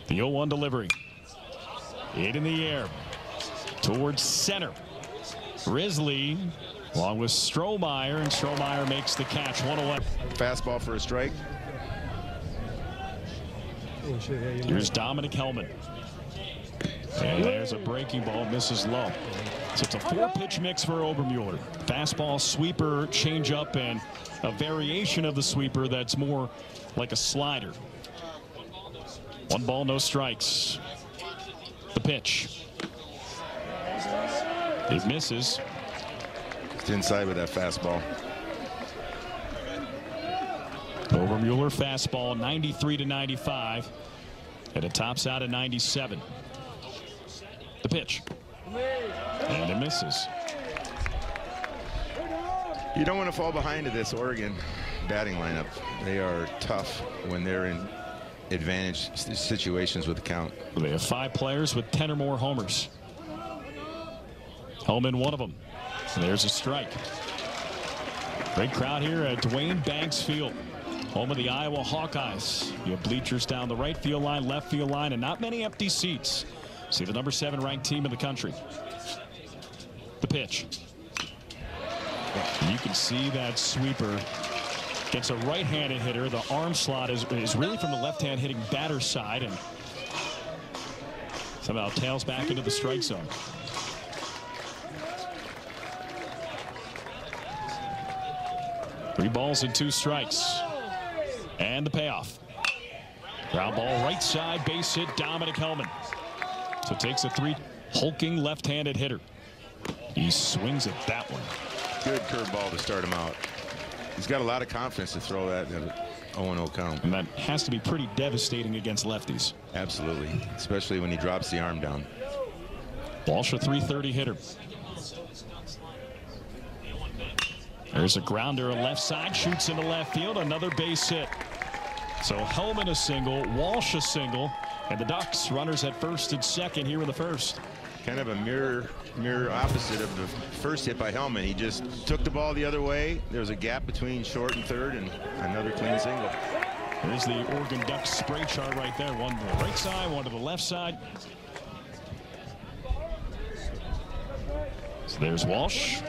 The 0-1 delivery. Hit in the air. Towards center. Risley along with Strohmeyer, and Strohmeyer makes the catch. 1-1. Fastball for a strike. Here's Dominic Hellman. And there's a breaking ball, misses low. So it's a 4-pitch mix for Obermueller. Fastball, sweeper, changeup, and a variation of the sweeper that's more like a slider. 1 ball, no strikes. The pitch. It misses. It's inside with that fastball. Obermueller fastball 93-95, and it tops out at 97. The pitch, and it misses. You don't want to fall behind to this Oregon batting lineup. They are tough when they're in advantage situations with the count. They have 5 players with 10 or more homers. Hellman, one of them. There's a strike. Great crowd here at Dwayne Banks Field, home of the Iowa Hawkeyes. You have bleachers down the right field line, left field line, and not many empty seats. See the number 7 ranked team in the country. The pitch. You can see that sweeper gets a right-handed hitter. The arm slot is really from the left-hand hitting batter side, and somehow tails back into the strike zone. Three balls and 2 strikes. And the payoff. Ground ball right side, base hit, Dominic Hellman. So it takes a 3 hulking left-handed hitter. He swings at that one. Good curveball to start him out. He's got a lot of confidence to throw that at an 0-0 count. And that has to be pretty devastating against lefties. Absolutely, especially when he drops the arm down. Walsh, a 330 hitter. There's a grounder left side, shoots into left field, another base hit. So Hellman a single, Walsh a single, and the Ducks runners at first and second here in the first. Kind of a mirror opposite of the first hit by Hellman. He just took the ball the other way. There was a gap between short and third, and another clean single. There's the Oregon Ducks spray chart right there. One to the right side, one to the left side. So there's Walsh.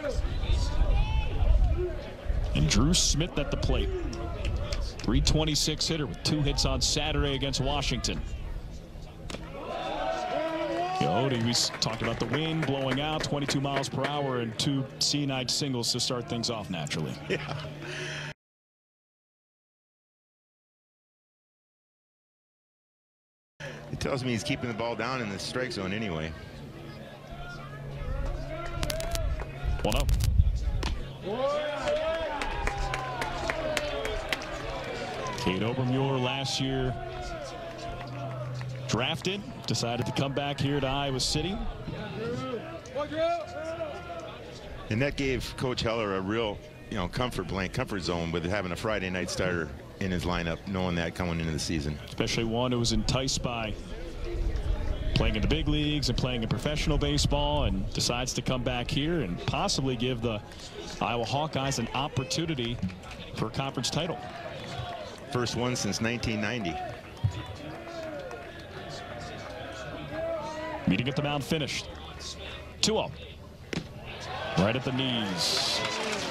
And Drew Smith at the plate. 326 hitter with 2 hits on Saturday against Washington. We talked about the wind blowing out 22 miles per hour and 2 C-night singles to start things off naturally. Yeah. It tells me he's keeping the ball down in the strike zone anyway. 1-0. Cade Obermueller last year drafted, decided to come back here to Iowa City. And that gave Coach Heller a real, comfort zone with having a Friday night starter in his lineup, knowing that coming into the season. Especially one who was enticed by playing in the big leagues and playing in professional baseball, and decides to come back here and possibly give the Iowa Hawkeyes an opportunity for a conference title. First one since 1990. Meeting at the mound finished. 2-0. Right at the knees.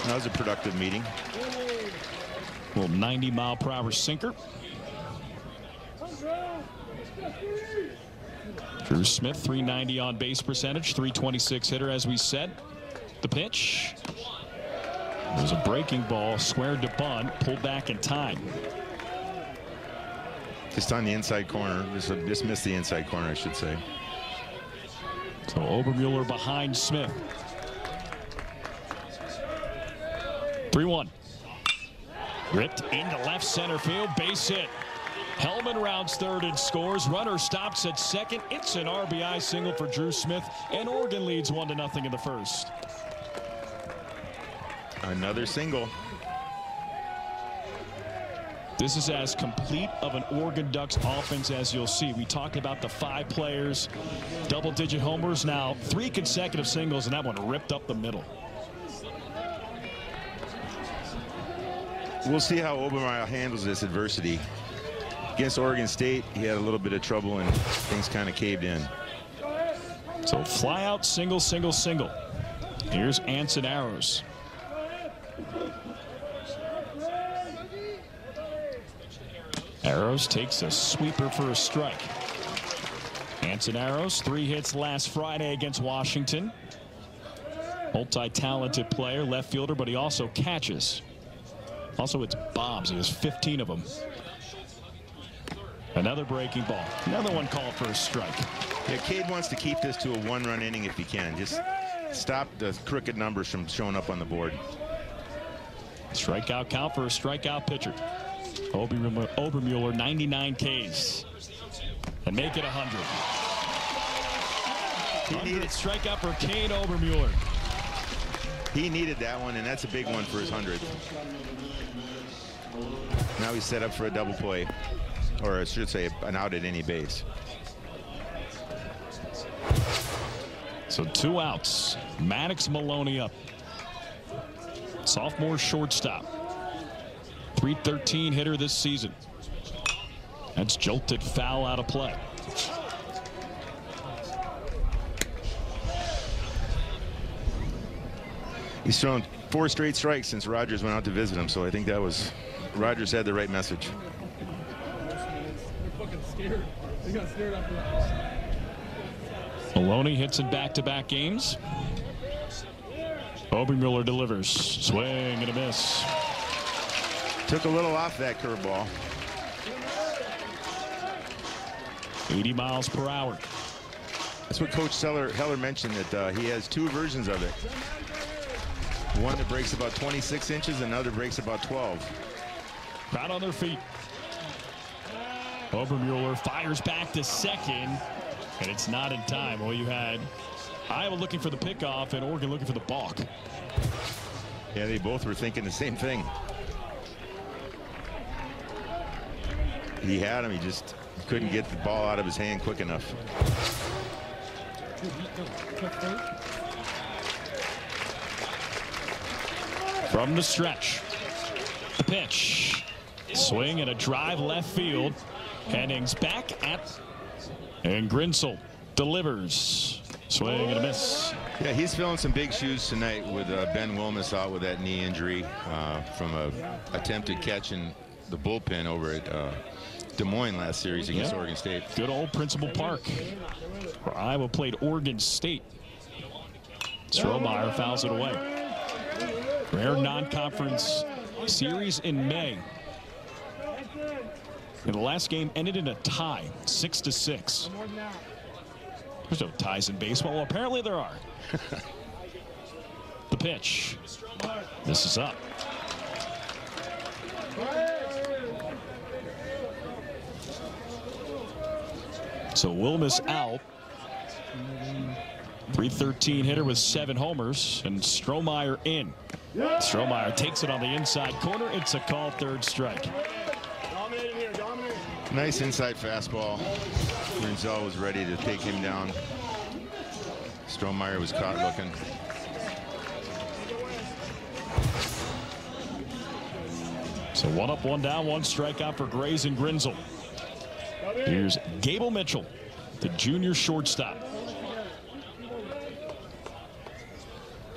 That was a productive meeting. Little 90-mile-per-hour sinker. Drew Smith, 390 on base percentage, 326 hitter, as we said. The pitch. It was a breaking ball, squared to bunt, pulled back in time. Just on the inside corner. Just missed the inside corner, I should say. So Obermueller behind Smith. 3-1. Ripped into left center field, base hit. Hellman rounds third and scores. Runner stops at second. It's an RBI single for Drew Smith, and Oregon leads 1-0 in the first. Another single. This is as complete of an Oregon Ducks offense as you'll see. We talked about the 5 players, double-digit homers. Now 3 consecutive singles, and that one ripped up the middle. We'll see how Obermeyer handles this adversity. Against Oregon State, he had a little bit of trouble and things kind of caved in. So fly out, single, single, single. Here's Anson Arrows. Arrows takes a sweeper for a strike. Anson Arrows, 3 hits last Friday against Washington. Multi-talented player, left fielder, but he also catches. Also, it's bombs. He has 15 of them. Another breaking ball. Another one called for a strike. Yeah, Cade wants to keep this to a 1-run inning if he can. Just stop the crooked numbers from showing up on the board. Strikeout count for a strikeout pitcher. Obermueller, 99 Ks. And make it 100. 100 strikeout for Cade Obermueller. He needed that one, and that's a big one for his 100th. Now he's set up for a double play, or I should say an out at any base. So 2 outs. Maddox Maloney up. Sophomore shortstop. .313 hitter this season. That's jolted foul out of play. He's thrown 4 straight strikes since Rogers went out to visit him, so I think that was Rogers had the right message. Maloney hits in back-to-back games. Obermueller delivers. Swing and a miss. Took a little off that curveball. 80 miles per hour. That's what Coach Heller mentioned, that he has 2 versions of it. One that breaks about 26 inches, another breaks about 12. Crowd on their feet. Obermueller fires back to second, and it's not in time. Well, you had Iowa looking for the pickoff and Oregon looking for the balk. Yeah, they both were thinking the same thing. He had him, he just couldn't get the ball out of his hand quick enough. From the stretch, the pitch, swing and a drive left field. Hennings back at, and Grinsel delivers. Swing and a miss. Yeah, he's filling some big shoes tonight with Ben Wilmus out with that knee injury from a attempted catch in the bullpen over at Des Moines last series against Oregon State. Good old Principal Park, where Iowa played Oregon State. Strohmeyer fouls it away. Rare non-conference series in May. And the last game ended in a tie, 6-6. There's no ties in baseball. Well, apparently there are. The pitch. This is up. So Wilmus out. .313 hitter with 7 homers, and Strohmeyer in. Strohmeyer takes it on the inside corner. It's a called 3rd strike. Nice inside fastball. Grinsel was ready to take him down. Strohmeyer was caught looking. So 1 up, 1 down, 1 strikeout for Grays and Grinsel. Here's Gable Mitchell, the junior shortstop.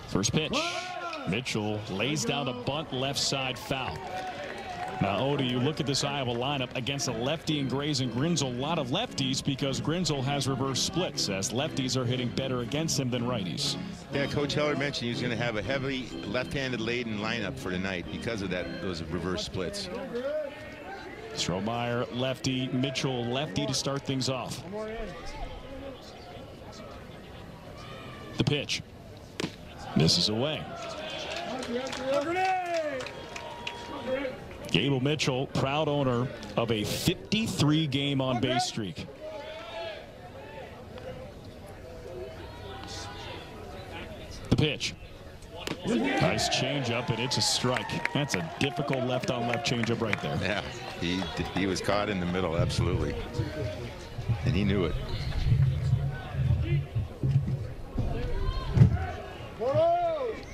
First pitch. Mitchell lays down a bunt, left side foul. Now, Odie, you look at this Iowa lineup against a lefty and Grays and Grinsel. A lot of lefties because Grinsel has reverse splits, as lefties are hitting better against him than righties. Yeah, Coach Heller mentioned he was going to have a heavily left-handed laden lineup for tonight because of those reverse splits. Strohmeyer lefty, Mitchell lefty to start things off. The pitch. Misses away. Gable Mitchell, proud owner of a 53-game on-base streak. The pitch. Nice changeup, and it's a strike. That's a difficult left-on-left changeup right there. Yeah, he was caught in the middle, absolutely. And he knew it.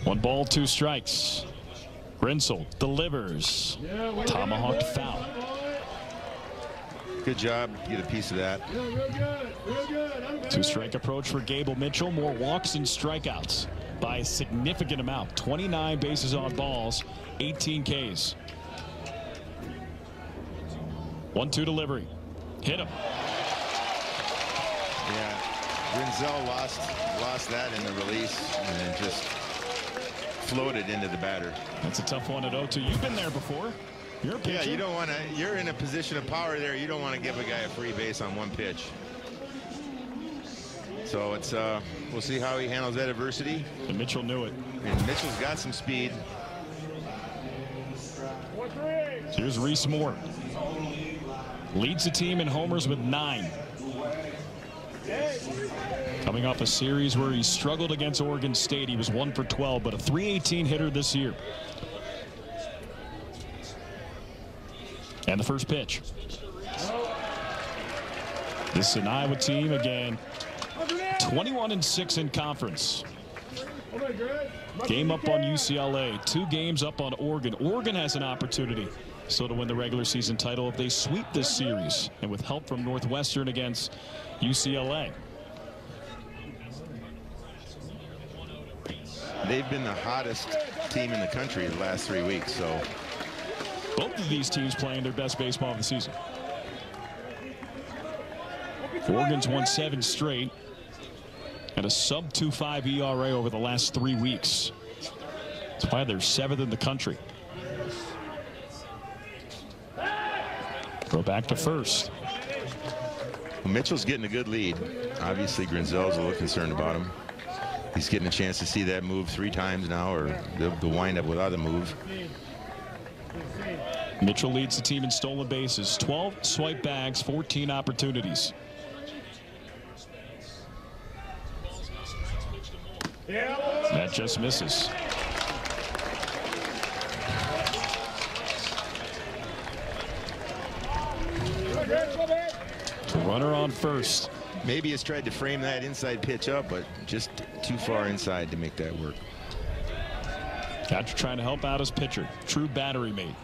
One ball, 2 strikes. Grinsel delivers. Tomahawked foul. Good job. Get a piece of that. Two-strike approach for Gable Mitchell. More walks and strikeouts by a significant amount. 29 bases on balls, 18 Ks. 1-2 delivery. Hit him. Yeah, Grinzel lost that in the release and then just floated into the batter. That's a tough one at 0-2. You've been there before. You're a pitcher. Yeah, you don't want to. You're in a position of power there. You don't want to give a guy a free base on one pitch. So it's we'll see how he handles that adversity. And Mitchell knew it. And Mitchell's got some speed. Here's Reese Moore. Leads the team in homers with 9. Coming off a series where he struggled against Oregon State. He was 1 for 12, but a .318 hitter this year. And the first pitch. This is an Iowa team again. 21-6 in conference. Game up on UCLA. 2 games up on Oregon. Oregon has an opportunity so to win the regular season title if they sweep this series, and with help from Northwestern against UCLA. They've been the hottest team in the country the last 3 weeks. So both of these teams playing their best baseball of the season. Oregon's won 7 straight and a sub-2.5 ERA over the last 3 weeks. That's why they're 7th in the country. Throw back to first. Well, Mitchell's getting a good lead. Obviously, Grinzel's a little concerned about him. He's getting a chance to see that move 3 times now, or the wind up without a move. Mitchell leads the team in stolen bases. 12 swipe bags, 14 opportunities. That just misses. Runner on first. Maybe he's tried to frame that inside pitch up, but just too far inside to make that work. Catcher trying to help out his pitcher. True battery mate.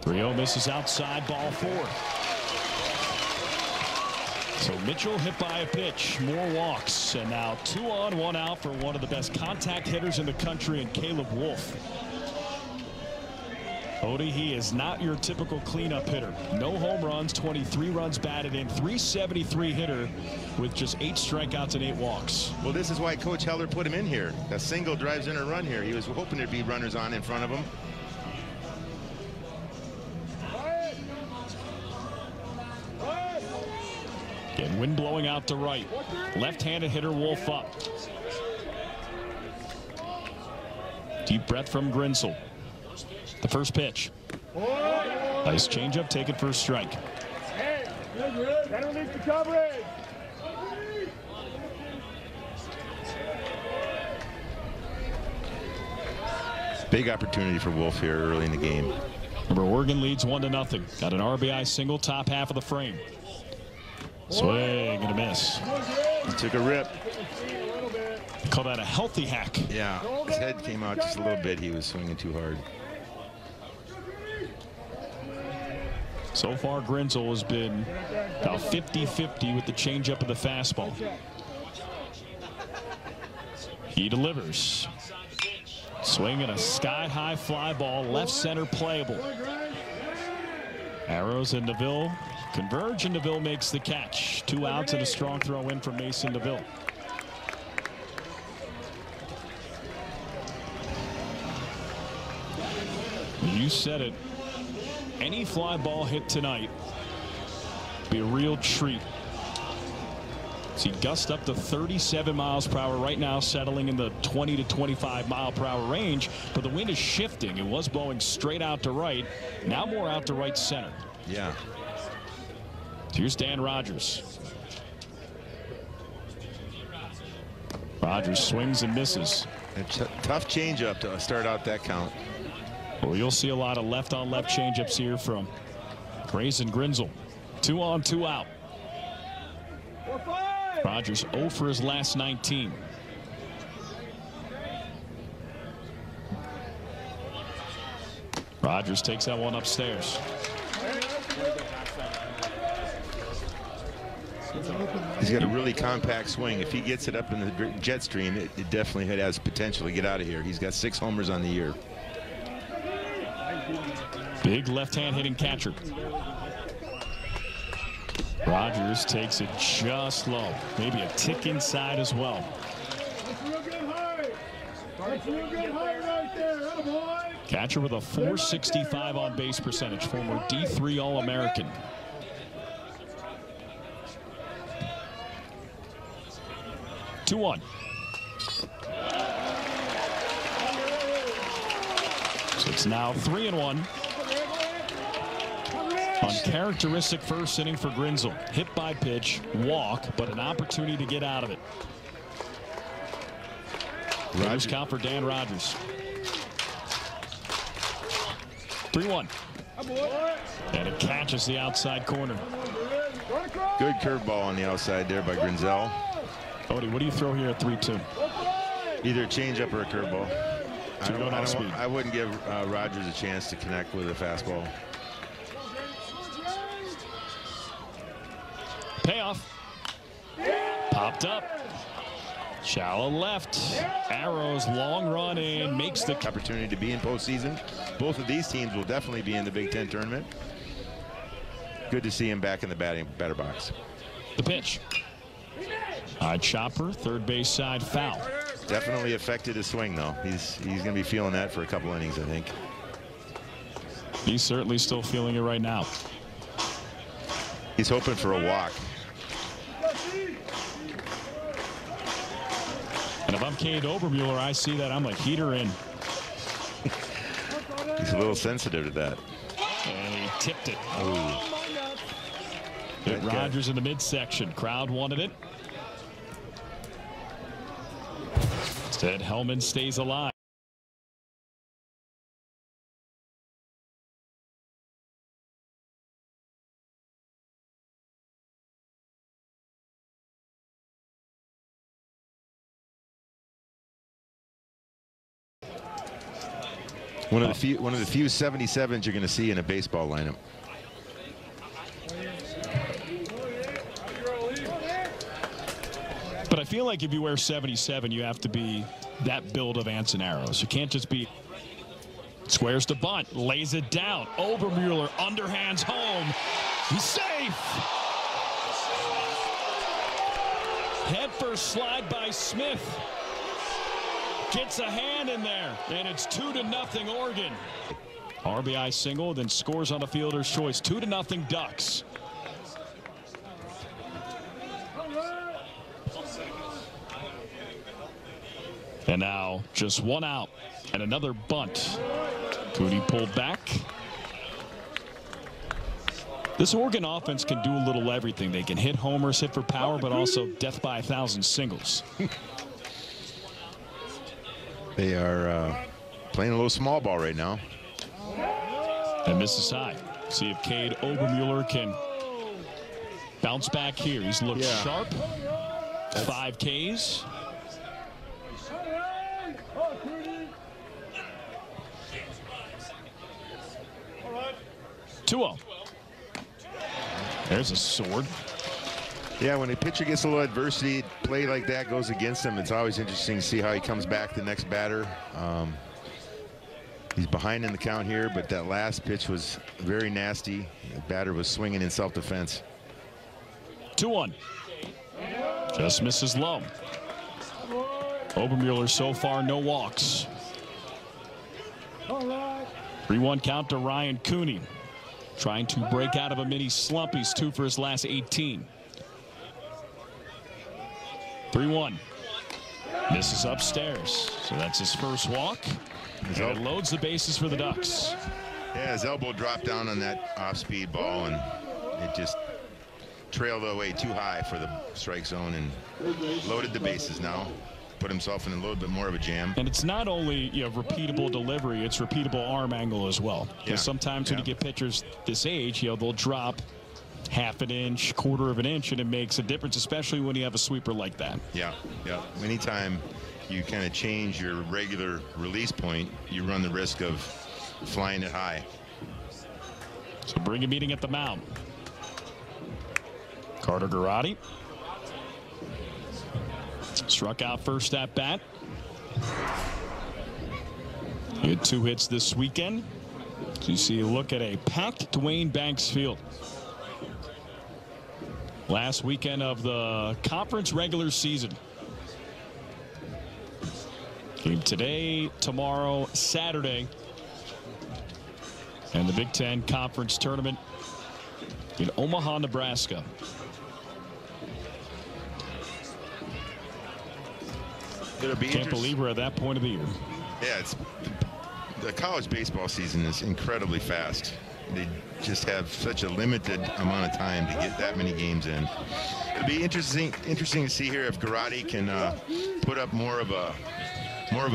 3-0 misses outside, ball 4. So Mitchell hit by a pitch, more walks, and now 2 on, 1 out for one of the best contact hitters in the country in Caleb Wolf. Odie, he is not your typical cleanup hitter. No home runs, 23 runs batted in, .373 hitter with just 8 strikeouts and 8 walks. Well, this is why Coach Heller put him in here. A single drives in a run here. He was hoping there'd be runners on in front of him. Again, wind blowing out to right. Left-handed hitter Wolf up. Deep breath from Grinsel. The first pitch. Nice changeup taken for a strike. Big opportunity for Wolf here early in the game. Remember, Oregon leads 1-0. Got an RBI single, top half of the frame. Swing and a miss. He took a rip. Call that a healthy hack. Yeah, his head came out just a little bit. He was swinging too hard. So far, Grinsel has been about 50-50 with the changeup of the fastball. He delivers. Swinging a sky-high fly ball, left center playable. Arrows and Neville converge, and Neville makes the catch. 2 outs and a strong throw in from Mason Neville. You said it. Any fly ball hit tonight be a real treat. See, gust up to 37 miles per hour right now, settling in the 20 to 25 mile per hour range, but the wind is shifting. It was blowing straight out to right, now more out to right center. Yeah. Here's Dan Rogers. Rogers swings and misses. A tough changeup to start out that count. Well, you'll see a lot of left-on-left changeups here from Grayson Grinsel. 2 on, 2 out. Rogers 0 for his last 19. Rogers takes that one upstairs. He's got a really compact swing. If he gets it up in the jet stream, it definitely has potential to get out of here. He's got 6 homers on the year. Big left-hand hitting catcher. Rogers takes it just low. Maybe a tick inside as well. Catcher with a .465 on base percentage. Former D3 All-American. Two-one. So it's now 3-1. Uncharacteristic first inning for Grinzel. Hit by pitch, walk, but an opportunity to get out of it. Rogers count for Dan Rogers. 3-1. And it catches the outside corner. Good curveball on the outside there by Grinzel. Cody, what do you throw here at 3-2? Either a changeup or a curveball. I wouldn't give Rogers a chance to connect with a fastball. Payoff. Popped up. Shallow left. Arrows long run and makes the opportunity to be in postseason. Both of these teams will definitely be in the Big Ten tournament. Good to see him back in the batter box. The pitch. High chopper, third base side foul. Definitely affected his swing though. He's going to be feeling that for a couple innings, I think. He's certainly still feeling it right now. He's hoping for a walk. And if I'm Cade Obermueller, I see that. I'm like, heater in. He's a little sensitive to that. And he tipped it. Ooh. Hit Rogers in the midsection. Crowd wanted it. Instead, Hellman stays alive. One of the few 77s you're going to see in a baseball lineup. But I feel like if you wear 77, you have to be that build of Anson Arrows. You can't just be. Squares to bunt, lays it down. Obermueller underhands home. He's safe. Head first slide by Smith. Gets a hand in there, and it's 2-0 Oregon. RBI single, then scores on a fielder's choice. 2-0 Ducks. And now just one out and another bunt. Cooney pulled back. This Oregon offense can do a little everything. They can hit homers, hit for power, but also death by 1,000 singles. They are playing a little small ball right now. And misses high. See if Cade Obermueller can bounce back here. He's looked sharp. 5 Ks. Two-oh. There's a sword. Yeah, when a pitcher gets a little adversity, play like that goes against him. It's always interesting to see how he comes back the next batter. He's behind in the count here, but that last pitch was very nasty. The batter was swinging in self-defense. 2-1. Just misses low. Obermueller so far no walks. 3-1 count to Ryan Cooney. Trying to break out of a mini slump. He's 2 for his last 18. 3-1. Misses upstairs. So that's his first walk. And it loads the bases for the Ducks. Yeah, his elbow dropped down on that off-speed ball, and it just trailed away too high for the strike zone and loaded the bases now. Put himself in a little bit more of a jam. And it's not only repeatable delivery, it's repeatable arm angle as well. Because sometimes when you get pitchers this age, they'll drop half an inch, quarter of an inch, and it makes a difference, especially when you have a sweeper like that. Yeah. Anytime you kind of change your regular release point, you run the risk of flying it high. So bring a meeting at the mound. Carter Garrotti struck out first at bat. He had 2 hits this weekend. So you see a look at a packed Dwayne Banks Field. Last weekend of the conference regular season. Game today, tomorrow, Saturday. And the Big Ten Conference Tournament in Omaha, Nebraska. Can't believe we're at that point of the year. Yeah, the college baseball season is incredibly fast. They just have such a limited amount of time to get that many games in. It'll be interesting to see here if Garrotti can put up more of a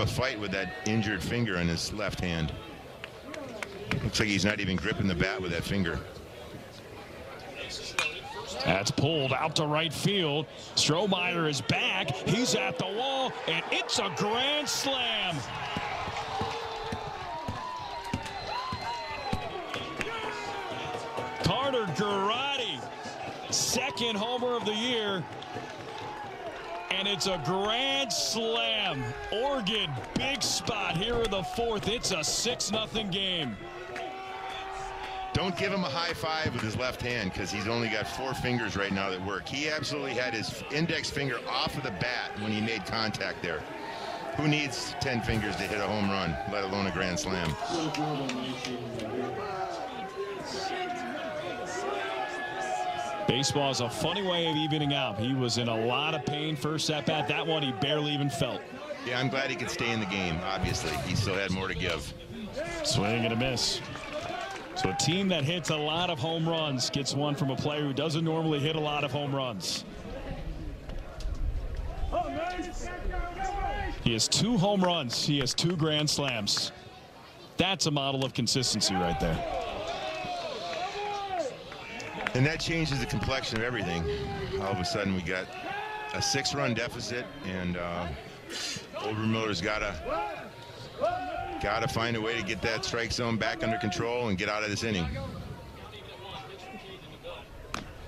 fight with that injured finger on his left hand. Looks like he's not even gripping the bat with that finger. That's pulled out to right field. Strohmeyer is back. He's at the wall, and it's a grand slam. Carter Garrotti, second homer of the year. And it's a grand slam. Oregon, big spot here in the 4th. It's a 6-0 game. Don't give him a high five with his left hand because he's only got 4 fingers right now that work. He absolutely had his index finger off of the bat when he made contact there. Who needs 10 fingers to hit a home run, let alone a grand slam? Baseball is a funny way of evening out. He was in a lot of pain first at bat. That one he barely even felt. Yeah, I'm glad he could stay in the game, obviously. He still had more to give. Swing and a miss. So a team that hits a lot of home runs gets one from a player who doesn't normally hit a lot of home runs. He has 2 home runs. He has 2 grand slams. That's a model of consistency right there. And that changes the complexion of everything. All of a sudden we got a 6-run deficit, and Obermiller's got to find a way to get that strike zone back under control and get out of this inning.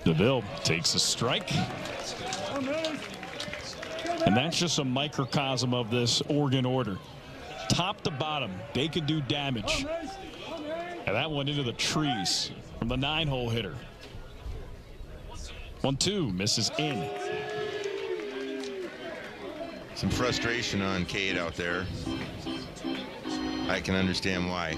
DeVille takes a strike. And that's just a microcosm of this Oregon order. Top to bottom, they could do damage. And that one into the trees from the 9-hole hitter. 1-2, misses in. Some frustration on Cade out there. I can understand why.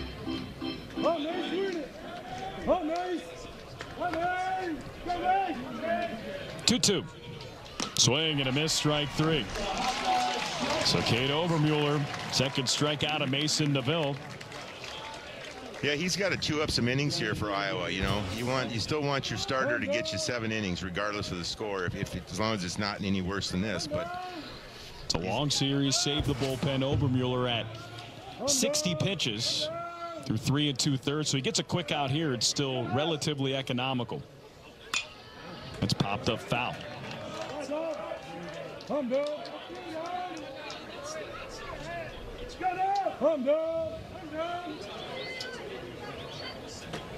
2-2. Swing and a miss, strike 3. So Cade Obermuller, second strikeout of Mason DeVille. Yeah, he's got to chew up some innings here for Iowa. You know, you still want your starter to get you 7 innings, regardless of the score, as long as it's not any worse than this. But it's a long series. Save the bullpen. Obermuller at 60 pitches through 3 2/3. So he gets a quick out here. It's still relatively economical. It's popped up foul.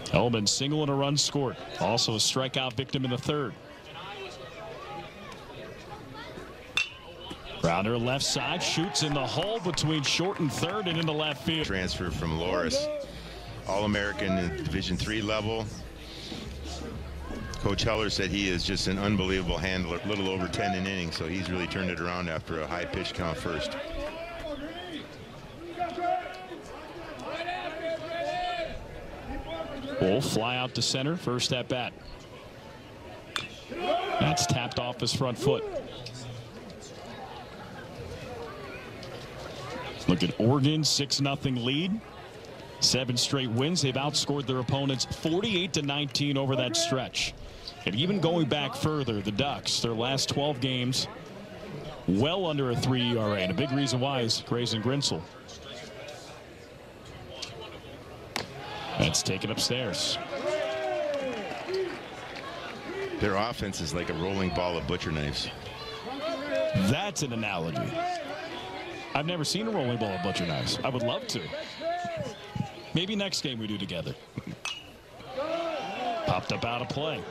Hellman single and a run scored. Also a strikeout victim in the 3rd. Grounder left side, shoots in the hole between short and 3rd and into left field. Transfer from Loris, All-American at Division III level. Coach Heller said he is just an unbelievable handler, a little over 10 in innings, so he's really turned it around after a high pitch count first. Wolf fly out to center, first at bat. That's tapped off his front foot. Look at Oregon, 6-0 lead. 7 straight wins. They've outscored their opponents 48-19 over that stretch. And even going back further, the Ducks, their last 12 games, well under a 3 ERA. And a big reason why is Grayson Grinsell. That's taken upstairs. Their offense is like a rolling ball of butcher knives. That's an analogy. I've never seen a rolling ball of butcher knives. I would love to. Maybe next game we do together. Popped up out of play.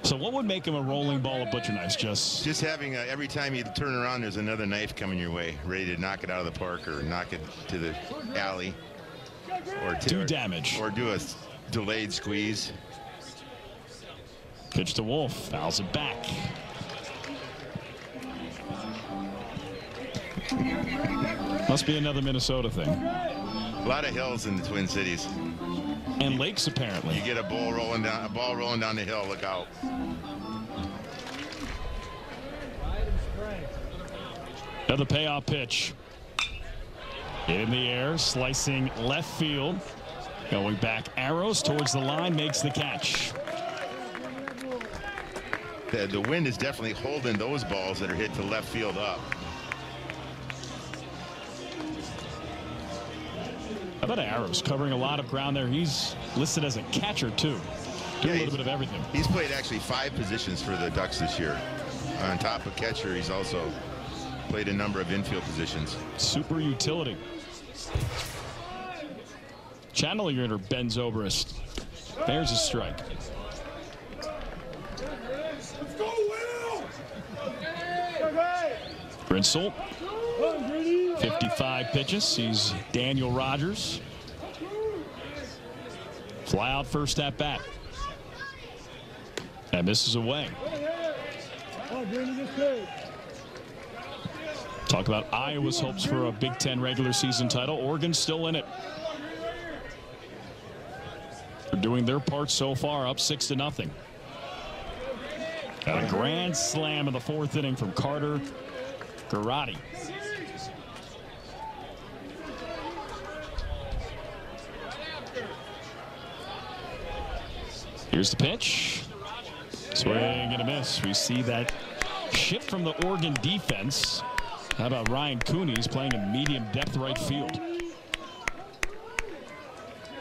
So what would make him a rolling ball of butcher knives? Just having every time you turn around, there's another knife coming your way, ready to knock it out of the park or knock it to the alley, or do damage, or do a delayed squeeze. Pitch to Wolf, fouls it back. Must be another Minnesota thing. A lot of hills in the Twin Cities. And lakes, apparently. You get a ball rolling down the hill. Look out. Another payoff pitch. In the air, slicing left field. Going back, Arrows towards the line, makes the catch. The wind is definitely holding those balls that are hit to left field up. How about Arrows covering a lot of ground there? He's listed as a catcher, too. Doing a little bit of everything. He's played actually 5 positions for the Ducks this year. On top of catcher, he's also played a number of infield positions. Super utility. Channel uniter bends over us. There's a strike. Brinsel, 55 pitches. He's Daniel Rogers. Fly out first at bat. And misses away. Talk about Iowa's hopes for a Big Ten regular season title. Oregon's still in it. They're doing their part so far, up 6-0. Got a grand slam in the 4th inning from Carter Garrotti. Here's the pitch. Swing and a miss. We see that shift from the Oregon defense. How about Ryan Cooney? He's playing in medium depth right field.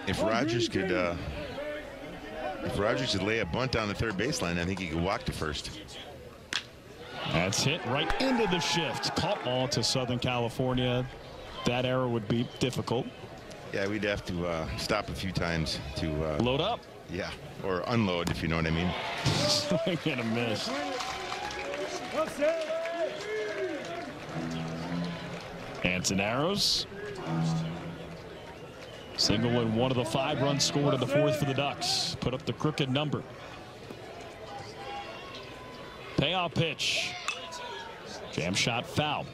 If Rogers could lay a bunt down the third baseline, I think he could walk to first. That's hit right into the shift. Caught ball to Southern California. That error would be difficult. Yeah, we'd have to stop a few times to load up. Yeah, or unload, if you know what I mean. Swing and a miss. Anton Arrows. Single in one of the 5 runs scored in the 4th for the Ducks. Put up the crooked number. Payoff pitch. Jam shot foul.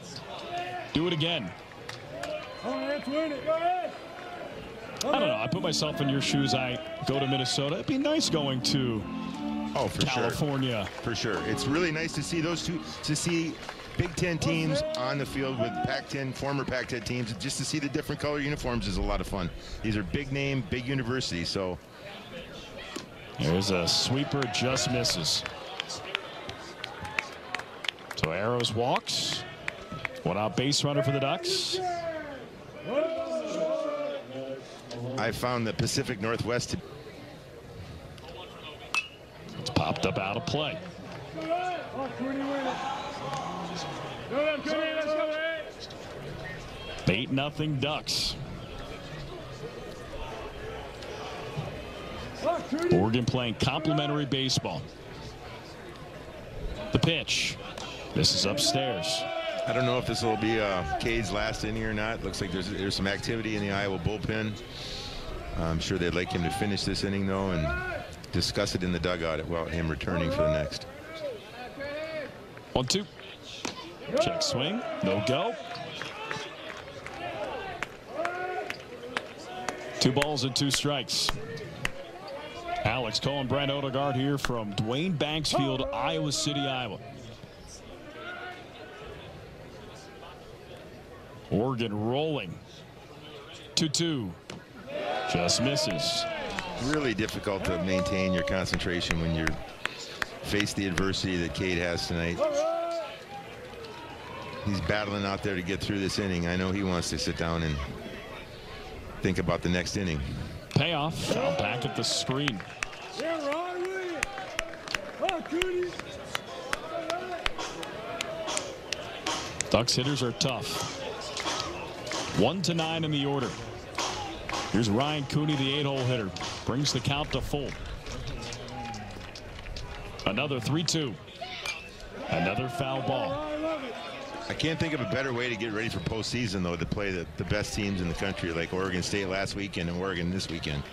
Do it again. I don't know. I put myself in your shoes. I go to Minnesota. It'd be nice going to California. For sure. It's really nice to see those two, to see Big Ten teams on the field with Pac-10, former Pac-10 teams. Just to see the different color uniforms is a lot of fun. These are big name, big universities. So there's a sweeper, just misses. So Arrows walks. One out base runner for the Ducks. I found the Pacific Northwest. It's popped up out of play. 8-0 Ducks. Oregon playing complimentary baseball. The pitch. This is upstairs. I don't know if this will be Cade's last inning or not. Looks like there's some activity in the Iowa bullpen. I'm sure they'd like him to finish this inning, though, and discuss it in the dugout about him returning for the next. 1-2. Check swing. No go. 2 balls and 2 strikes. Alex Cohen, Brent Odegaard here from Dwayne Banks Field, Iowa City, Iowa. Oregon rolling. 2-2. Just misses. Really difficult to maintain your concentration when you face the adversity that Cade has tonight. He's battling out there to get through this inning. I know he wants to sit down and think about the next inning. Payoff. Foul back at the screen. Ducks hitters are tough. 1-9 in the order. Here's Ryan Cooney, the 8-hole hitter. Brings the count to full. Another 3-2. Another foul ball. I can't think of a better way to get ready for postseason, though, to play the best teams in the country, like Oregon State last weekend and Oregon this weekend.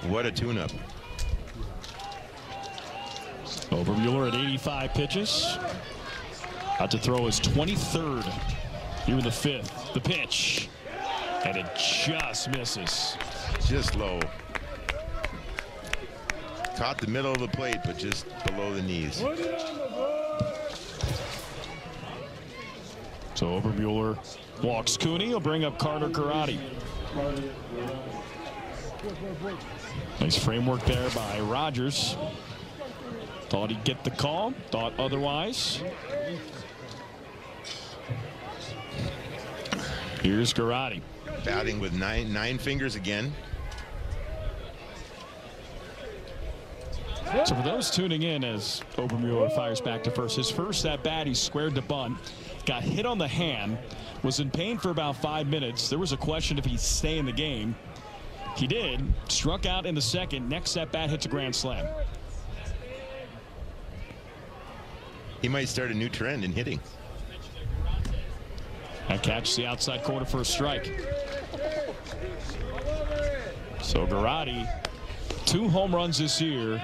What a tune-up. Obermueller at 85 pitches. Out to throw his 23rd here in the 5th. The pitch. And it just misses. Just low. Caught the middle of the plate, but just below the knees. So Obermueller walks Cooney. He'll bring up Carter Karate. Nice framework there by Rogers. Thought he'd get the call. Thought otherwise. Here's Karate. Batting with nine fingers again. So for those tuning in, as Obermueller fires back to first, his first at bat, he squared to bunt, got hit on the hand, was in pain for about 5 minutes. There was a question if he'd stay in the game. He did. Struck out in the second. Next at bat hits a grand slam. He might start a new trend in hitting. That catch the outside corner for a strike. So Garrotti, 2 home runs this year.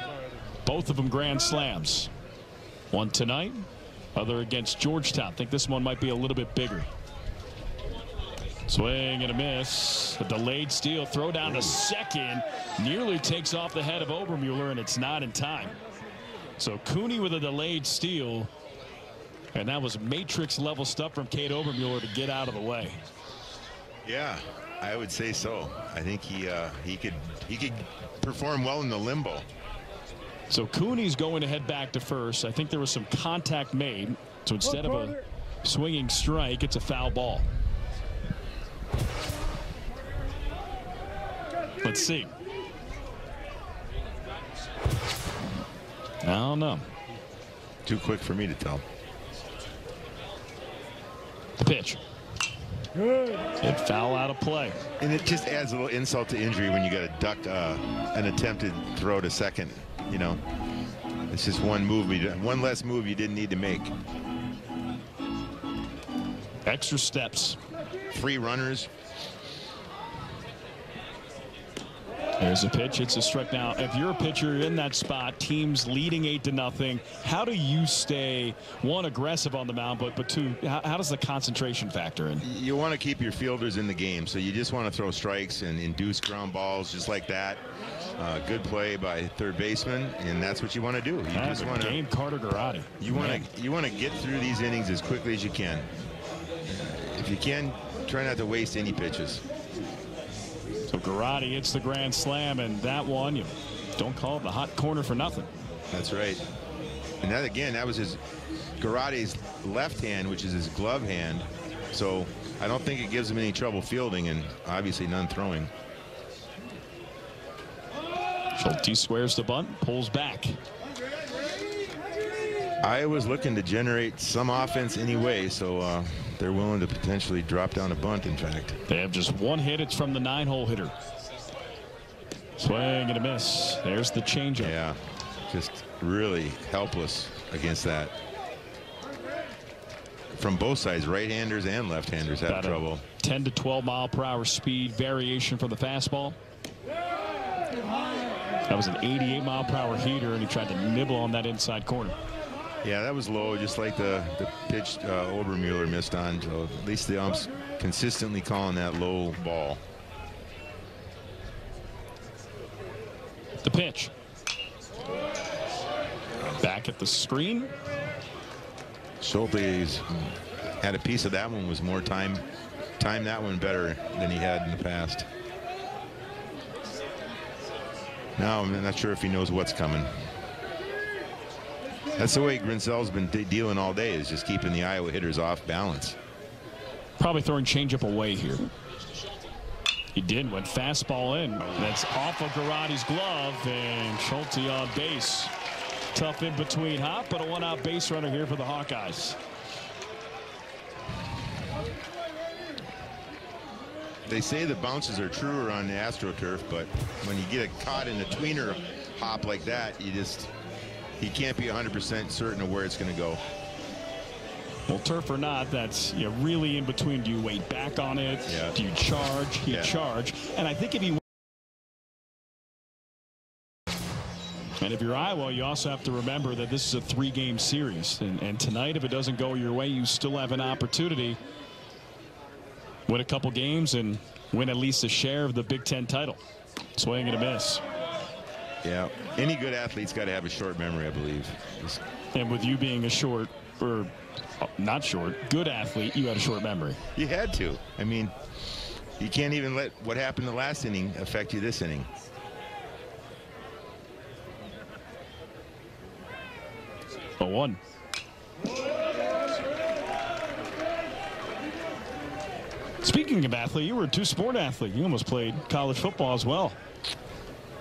Both of them grand slams. One tonight, other against Georgetown. I think this one might be a little bit bigger. Swing and a miss. A delayed steal. Throw down to second. Nearly takes off the head of Obermueller, and it's not in time. So Cooney with a delayed steal. And that was Matrix level stuff from Cade Obermueller to get out of the way. Yeah, I would say so. I think he could perform well in the limbo. So Cooney's going to head back to first. I think there was some contact made. So instead of a swinging strike, it's a foul ball. Let's see. I don't know. Too quick for me to tell. The pitch. It foul out of play. And it just adds a little insult to injury when you got to duck an attempted throw to second. You know, it's just one less move you didn't need to make. Extra steps. Free runners. There's a pitch. It's a strike. Now, if you're a pitcher in that spot, team's leading 8-0. How do you stay, one, aggressive on the mound, but two, how does the concentration factor in? You want to keep your fielders in the game, so you just want to throw strikes and induce ground balls just like that. Good play by third baseman, and that's what you want to do. You just want to game Carter Garrotti. You want to get through these innings as quickly as you can. If you can, try not to waste any pitches. So Garrotti hits the grand slam, and that one, you don't call it the hot corner for nothing. That's right. And that, again, that was Garrotti's left hand, which is his glove hand. So I don't think it gives him any trouble fielding, and obviously none throwing. Schulte squares the bunt, pulls back. Iowa's looking to generate some offense anyway, so they're willing to potentially drop down a bunt, in fact. They have just one hit. It's from the 9-hole hitter. Swing and a miss. There's the changeup. Yeah, just really helpless against that. From both sides, right-handers and left-handers have trouble. 10 to 12 mile per hour speed variation from the fastball. That was an 88 mile per hour heater, and he tried to nibble on that inside corner. Yeah, that was low, just like the pitch Obermueller missed on. So at least the umps consistently calling that low ball. The pitch. Back at the screen. Schulte's had a piece of that one, was more timed that one better than he had in the past. Now I'm not sure if he knows what's coming. That's the way Grinzel's been dealing all day, is just keeping the Iowa hitters off balance. Probably throwing changeup away here. He did, went fastball in. That's off of Garrotti's glove, and Schulte on base. Tough in between hop, but a one-out base runner here for the Hawkeyes. They say the bounces are truer on the AstroTurf, but when you get caught in a tweener hop like that, he can't be 100% certain of where it's going to go. Well, turf or not, that's really in between. Do you wait back on it? Yeah. Do you charge? You charge. And I think if you if you're Iowa, you also have to remember that this is a 3-game series. And tonight, if it doesn't go your way, you still have an opportunity. Win a couple games and win at least a share of the Big Ten title. Swing and a miss. Yeah. Any good athlete's got to have a short memory, I believe. And with you being a short, or not short, good athlete, you had a short memory. You had to. I mean, you can't even let what happened the last inning affect you this inning. A 1. Speaking of athlete, you were a 2-sport athlete. You almost played college football as well.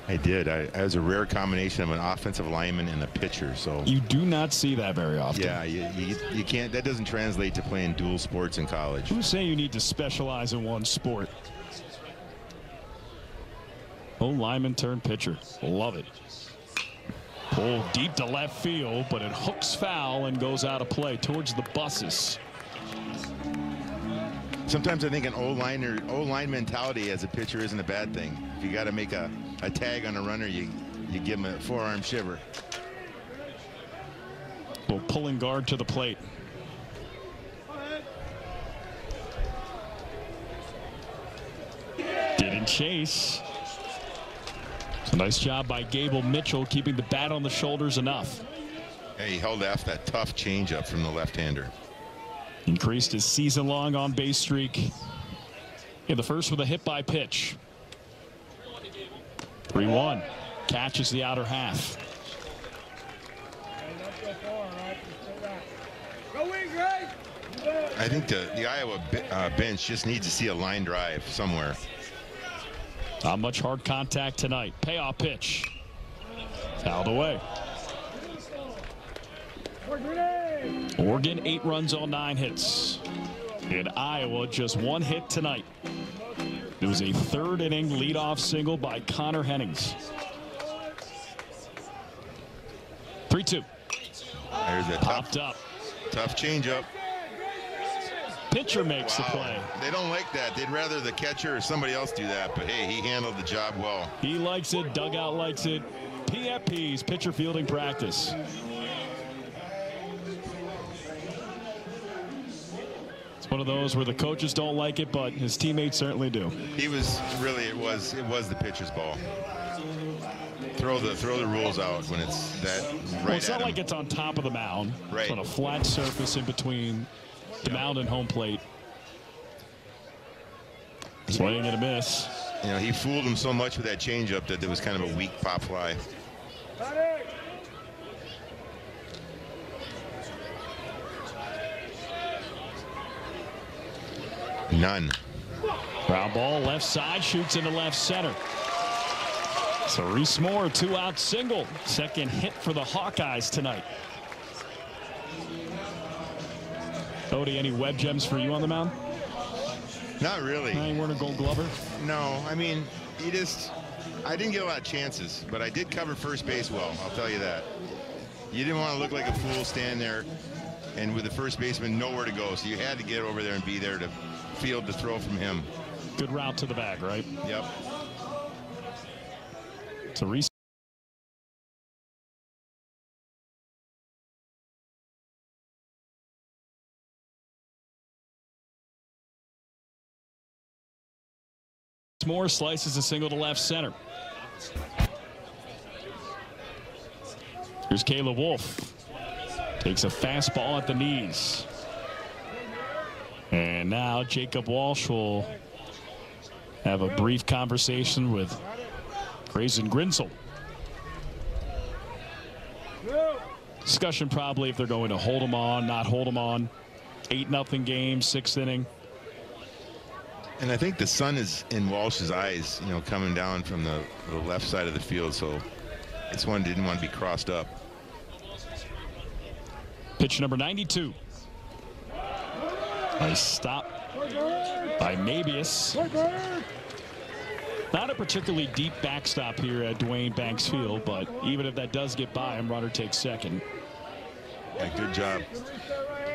I did. I was a rare combination of an offensive lineman and a pitcher. So you do not see that very often. Yeah, you can't. That doesn't translate to playing dual sports in college. Who's saying you need to specialize in one sport? Oh, lineman turned pitcher. Love it. Pulled deep to left field, but it hooks foul and goes out of play towards the buses. Sometimes I think an O-line mentality as a pitcher isn't a bad thing. If you got to make a tag on a runner, you give him a forearm shiver. Well, pulling guard to the plate. Didn't chase. It's a nice job by Gable Mitchell keeping the bat on the shoulders enough. Hey, he held off that tough changeup from the left-hander. Increased his season-long on-base streak in the first with a hit by pitch. 3-1. Catches the outer half. I think the Iowa bench just needs to see a line drive somewhere. Not much hard contact tonight. Payoff pitch. Fouled away. Oregon 8 runs on 9 hits. In Iowa, just 1 hit tonight. It was a 3rd inning leadoff single by Connor Hennings. 3-2. There's a Popped up. Tough changeup. Pitcher makes the play. They don't like that. They'd rather the catcher or somebody else do that. But hey, he handled the job well. He likes it. Dugout likes it. PFP's pitcher fielding practice. It's one of those where the coaches don't like it, but his teammates certainly do. He was really, it was the pitcher's ball. Throw the rules out when it's that right. Well, it's not like it's on top of the mound. Right. It's on a flat surface in between the mound and home plate. Swing and a miss. You know, he fooled him so much with that changeup that there was kind of a weak pop fly. None. Ground ball left side, shoots into left center. So Reese Moore, 2-out single. Second hit for the Hawkeyes tonight. Cody, any web gems for you on the mound? Not really. You weren't a Gold Glover? No, I mean, I didn't get a lot of chances, but I did cover first base well, I'll tell you that. You didn't want to look like a fool stand there and with the first baseman nowhere to go, so you had to get over there and be there to field the throw from him. Good route to the bag, right? Yep. So Reese Moore slices a single to left center. Here's Caleb Wolf. Takes a fastball at the knees. And now Jacob Walsh will have a brief conversation with Grayson Grinsel. Discussion probably if they're going to hold him on, not hold him on. 8-0 game, 6th inning. And I think the sun is in Walsh's eyes, you know, coming down from the left side of the field, so this one didn't want to be crossed up. Pitch number 92. Nice stop by Mabius. Not a particularly deep backstop here at Dwayne Banks Field, but even if that does get by him, runner takes second. Yeah, good job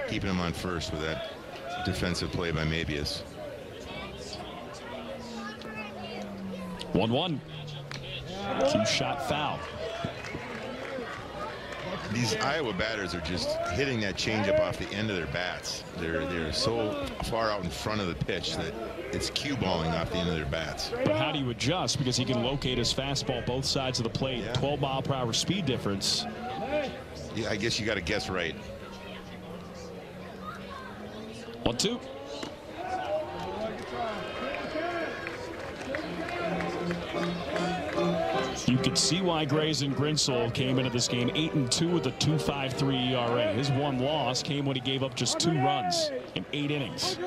keeping him on first with that defensive play by Mabius. 1-1. Two-shot foul. These Iowa batters are just hitting that changeup off the end of their bats. They're so far out in front of the pitch that it's cue balling off the end of their bats. But how do you adjust? Because he can locate his fastball both sides of the plate. Yeah. 12 mile per hour speed difference. Yeah, I guess you got to guess right. 1-2. You could see why Grayson Grinsell came into this game 8-2 with a 2.53 ERA. His one loss came when he gave up just 2 runs in 8 innings.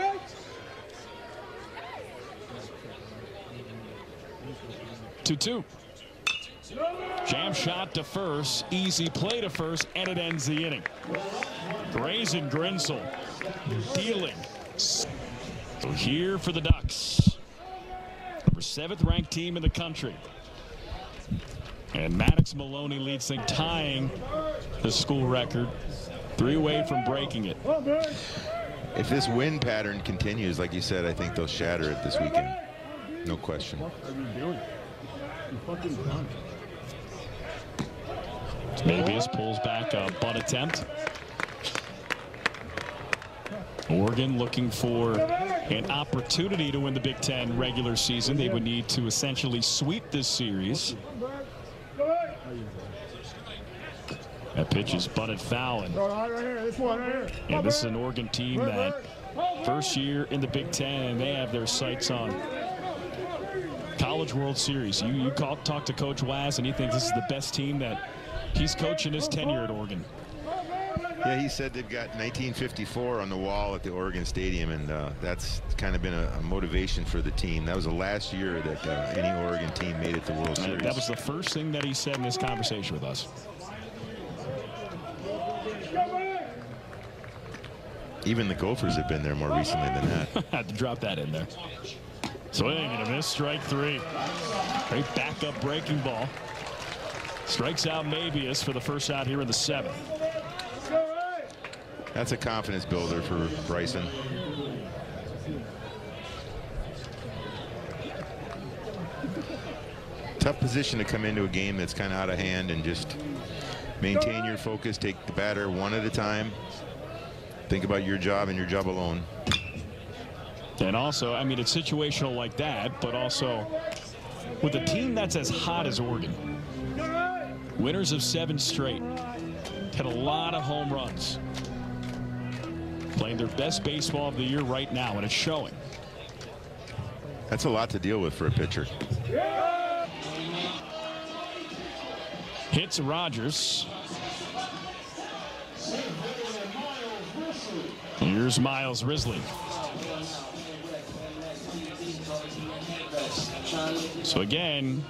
2-2. Jam shot to first, easy play to first, and it ends the inning. Grayson Grinsell dealing. So here for the Ducks, number 7th ranked team in the country. And Maddox Maloney leads things, tying the school record, 3 away from breaking it. If this win pattern continues, like you said, I think they'll shatter it this weekend. No question. Mabius pulls back a bunt attempt. Oregon looking for an opportunity to win the Big Ten regular season. They would need to essentially sweep this series. That pitch is bunted foul. And this is an Oregon team that first year in the Big Ten, and they have their sights on College World Series. You talk to Coach Waz, and he thinks this is the best team that he's coaching his tenure at Oregon. Yeah, he said they've got 1954 on the wall at the Oregon Stadium, and that's kind of been a motivation for the team. That was the last year that any Oregon team made it to the World Series. That was the first thing that he said in this conversation with us. Even the Gophers have been there more recently than that. Had to drop that in there. Swing and a miss, strike 3. Great backup breaking ball. Strikes out Mabius for the first out here in the 7th. That's a confidence builder for Bryson. Tough position to come into a game that's kind of out of hand and just maintain your focus, take the batter one at a time. Think about your job and your job alone. And also, I mean, it's situational like that, but also with a team that's as hot as Oregon. Winners of 7 straight. Had a lot of home runs. Playing their best baseball of the year right now, and it's showing. That's a lot to deal with for a pitcher. Hits Rogers. Here's Miles Risley. So again,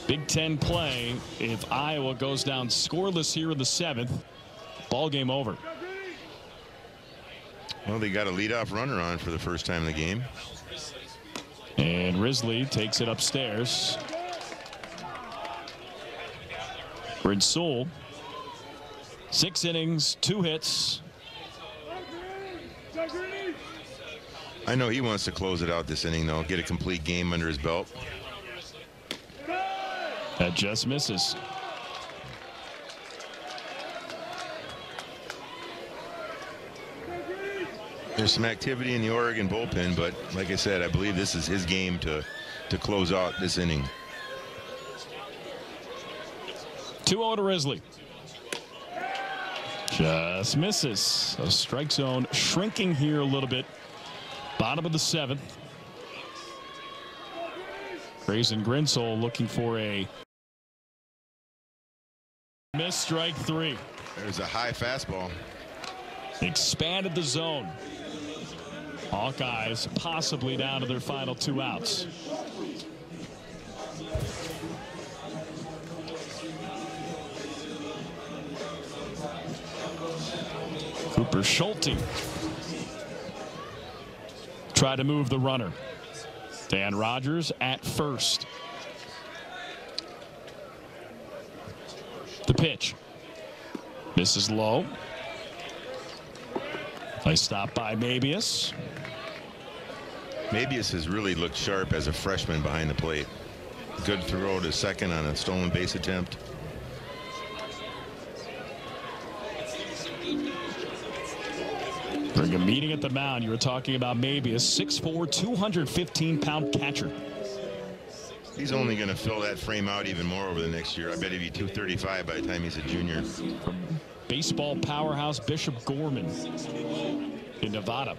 Big Ten play. If Iowa goes down scoreless here in the 7th, ball game over. Well, they got a leadoff runner on for the first time in the game. And Risley takes it upstairs. Grinsell, 6 innings, 2 hits. I know he wants to close it out this inning, though. Get a complete game under his belt. That just misses. There's some activity in the Oregon bullpen, but like I said, I believe this is his game to close out this inning. 2-0 to Risley. Just misses. A strike zone shrinking here a little bit. Bottom of the 7th. Grayson Grinsell looking for a miss, strike 3. There's a high fastball. Expanded the zone. Hawkeyes possibly down to their final 2 outs. Cooper Schulte tried to move the runner. Dan Rogers at first. The pitch. Misses low. Nice stop by Mabius. Mabius has really looked sharp as a freshman behind the plate. Good throw to second on a stolen base attempt. During a meeting at the mound, you were talking about Mabius, 6'4", 215-pound catcher. He's only going to fill that frame out even more over the next year. I bet he'd be 235 by the time he's a junior. From baseball powerhouse Bishop Gorman in Nevada.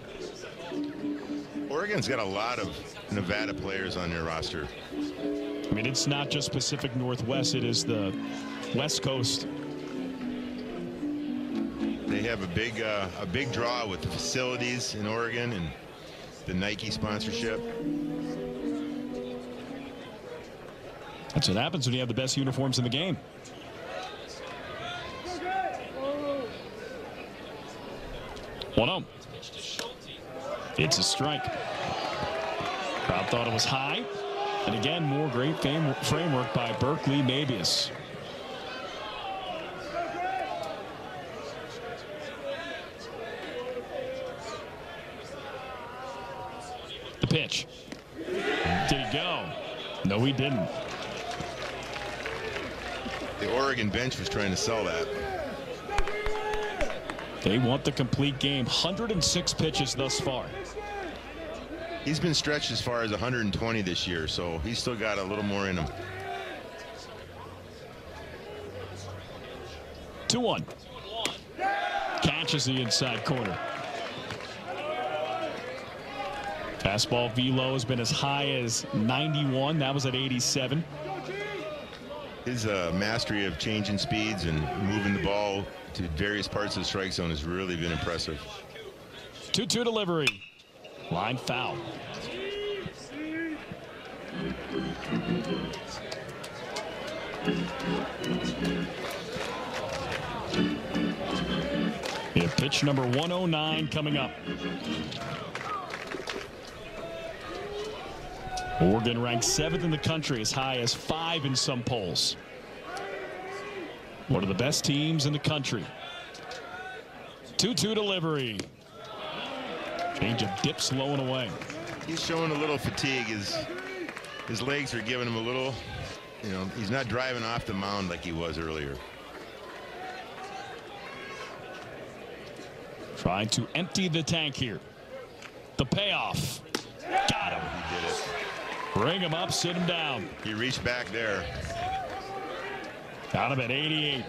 Oregon's got a lot of Nevada players on their roster. I mean, it's not just Pacific Northwest, it is the West Coast. They have a big draw with the facilities in Oregon and the Nike sponsorship. That's what happens when you have the best uniforms in the game. Well, no. It's a strike. Crowd thought it was high. And again, more great framework by Berkeley Mabius. The pitch. Did he go? No, he didn't. The Oregon bench was trying to sell that. They want the complete game. 106 pitches thus far. He's been stretched as far as 120 this year, so he's still got a little more in him. 2-1. Catches the inside corner. Fastball velo has been as high as 91. That was at 87. His mastery of changing speeds and moving the ball to various parts of the strike zone has really been impressive. 2-2 delivery. Line foul. Yeah, pitch number 109 coming up. Oregon ranked 7th in the country, as high as 5 in some polls. One of the best teams in the country. 2-2 delivery. Changeup dips low and away. He's showing a little fatigue. His legs are giving him a little, he's not driving off the mound like he was earlier. Trying to empty the tank here. The payoff. Got him. He did it. Bring him up, sit him down. He reached back there. Got him at 88.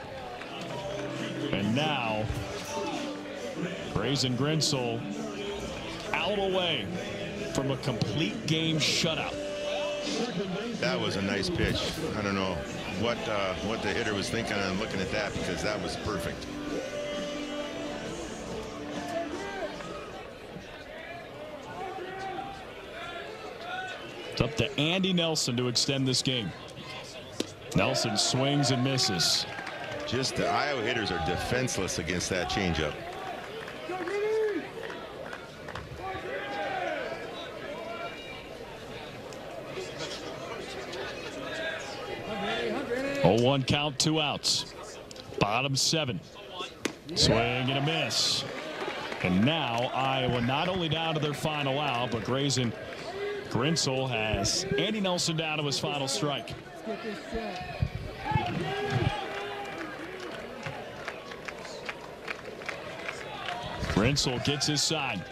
And now, Grayson Grinsell out away from a complete game shutout. That was a nice pitch. I don't know what the hitter was thinking on looking at that, because that was perfect. It's up to Andy Nelson to extend this game. Nelson swings and misses. Just the Iowa hitters are defenseless against that changeup. Oh, 1 count, 2 outs. Bottom 7. Swing and a miss. And now Iowa not only down to their final out, but Grayson Grinsell has Andy Nelson down to his final strike. Grinsell gets his sign.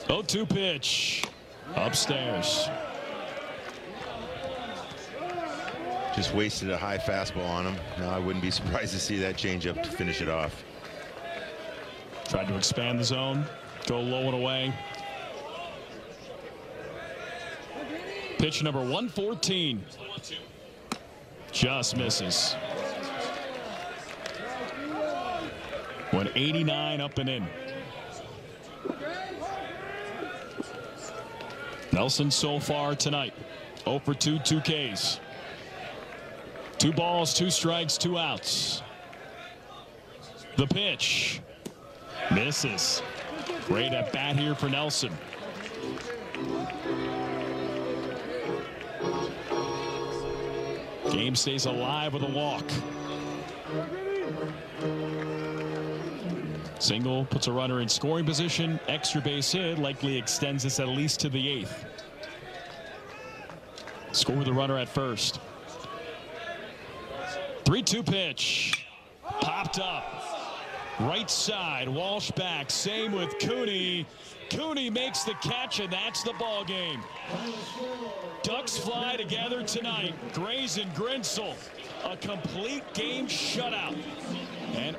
0-2 pitch. Upstairs. Just wasted a high fastball on him. Now I wouldn't be surprised to see that changeup to finish it off. Tried to expand the zone. Go low and away. Pitch number 114. Just misses. Went 89 up and in. Nelson so far tonight, 0 for 2, 2 Ks. 2 balls, 2 strikes, 2 outs. The pitch. Misses. Great at bat here for Nelson. Game stays alive with a walk. Single puts a runner in scoring position. Extra base hit likely extends this at least to the 8th. Score with the runner at first. 3-2 pitch. Popped up. Right side. Walsh back. Same with Cooney. Cooney makes the catch, and that's the ball game. Ducks fly together tonight. Grays and Grinsell. A complete game shutout. And